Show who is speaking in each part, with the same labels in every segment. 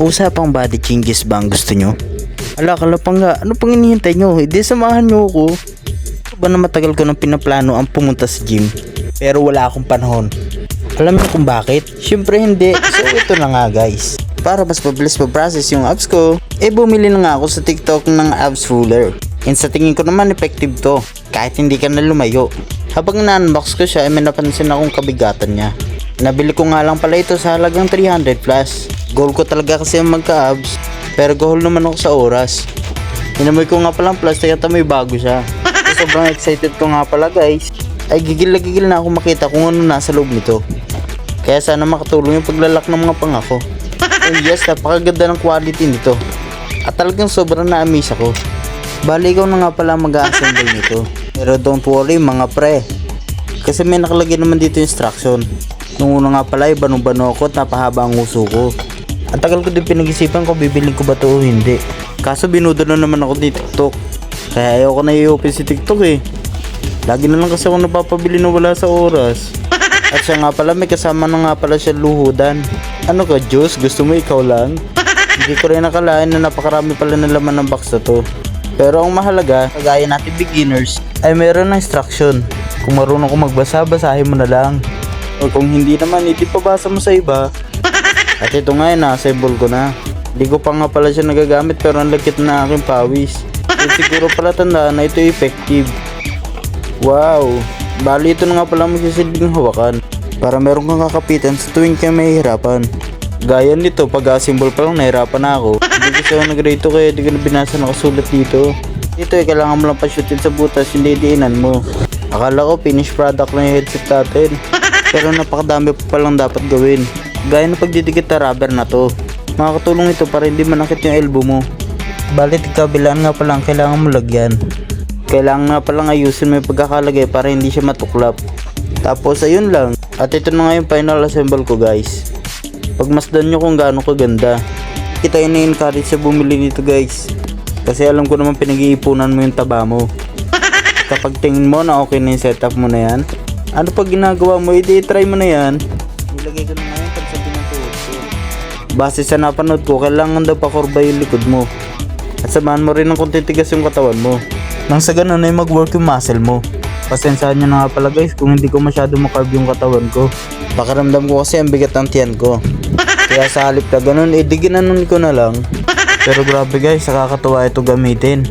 Speaker 1: Usapang body changes ba ang gusto nyo? Ala kalapangga, ano pang hinihintay nyo? Hindi samahan nyo ako. Ba na matagal ko nang pinaplano ang pumunta sa gym, pero wala akong panahon. Alam niyo kung bakit? Syempre hindi. So ito na nga guys. Para mas mabilis ma-process yung abs ko, bumili na nga ako sa TikTok ng abs roller. And sa tingin ko naman effective to, kahit hindi ka na lumayo. Habang na-unbox ko siya, may napansin akong kabigatan niya. Nabili ko nga lang pala ito sa halagang 300 plus. Goal ko talaga kasi ang magka-abs, pero goal naman ako sa oras. Inamoy ko nga palang plastic at may bago siya. So, sobrang excited ko nga pala guys. Ay gigil na ako makita kung ano nasa loob nito. Kaya sana makatulong yung paglalak ng mga pangako. And yes, napakaganda ng quality nito. At talagang sobrang na-amaze ako. Bali ikaw na nga pala mag-assemble nito. Pero don't worry mga pre, kasi may nakalagay naman dito instruction. Nung una nga pala banong-bano ako at napahaba ang uso ko. Ang tagal ko din pinag-isipan kung bibiling ko ba ito o hindi. Kaso binudo na naman ako ni TikTok. Kaya ayaw ko na i-open si TikTok eh. Lagi na lang kasi ako napapabili na wala sa oras. At siya nga pala may kasama na nga pala siya luhudan. Ano ka Diyos? Gusto mo ikaw lang? Hindi ko rin nakalain na napakarami pala ng laman ng box na to. Pero ang mahalaga, kagaya natin beginners, ay meron na instruction. Kung marunong ko magbasa, basahin mo na lang. O kung hindi naman, ipabasa mo sa iba. At ito nga na-assemble ko na. Hindi ko pa nga pala siya nagagamit pero ang lagkit na aking pawis. So, siguro pala tandaan na ito effective. Wow! Bali ito na nga pala magsisilbing hawakan para meron kang kakapitan sa tuwing kayo mahihirapan. Gaya nito, pag-assemble pa lang nahirapan na ako. Hindi kasi ako nag-rate kaya di ko na binasa nakasulat dito. Dito kailangan mo lang pa-shootin sa butas, hindi diinan mo. Akala ko finished product na yung headset natin. Pero napakadami pa palang dapat gawin. Gaya ng pagdidikit na rubber na to. Makakatulong ito para hindi manakit yung elbow mo. Balit kabilaan nga palang kailangan mo lagyan. Kailangan nga palang ayusin mo yung pagkakalagay para hindi siya matuklap. Tapos ayun lang. At ito na nga yung final assemble ko guys. Pagmasdan nyo kung gaano kaganda. Kita yun na-encourage sa bumili nito guys. Kasi alam ko naman pinag-iipunan mo yung taba mo. Kapag tingin mo na okay na yung setup mo na yan, ano pag ginagawa mo, i-try mo na yan. Nilagay ko na nga yung pagsabi ng tuhod ko. Base sa napanood ko, kailangan daw pakurba yung likod mo. At samahan mo rin ng konti tigas yung katawan mo. Nang sa ganun ay mag-work yung muscle mo. Pasensyahan nyo na nga pala guys kung hindi ko masyado makarb yung katawan ko. Pakiramdam ko kasi ang bigat ng tiyan ko. Kaya sa halip na ganun, diginanon ko na lang. Pero grabe guys, nakakatuwa ito gamitin.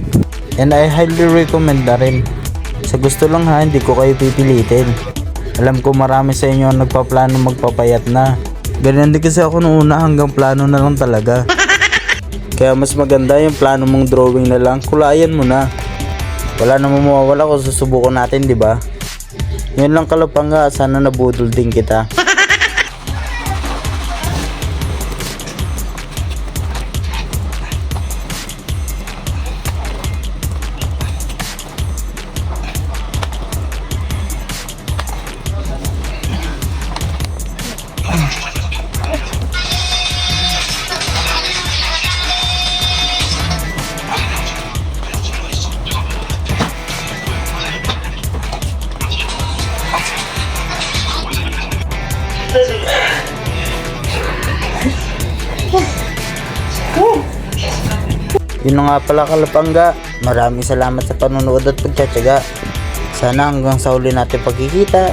Speaker 1: And I highly recommend na rin. Sa gusto lang ha, hindi ko kayo pipilitin. Alam ko marami sa inyo ang nagpaplano magpapayat na. Ganyan din kasi ako noong una, hanggang plano na lang talaga. Kaya mas maganda yung plano mong drawing na lang, kulayan mo na. Wala namang mawawala kung susubukan natin, di ba? Yun lang kalapangga, sana nabudol din kita. Yun na nga pala kalapangga, maraming salamat sa panonood at pagtsatsaga. Sana hanggang sa huli natin pagkikita.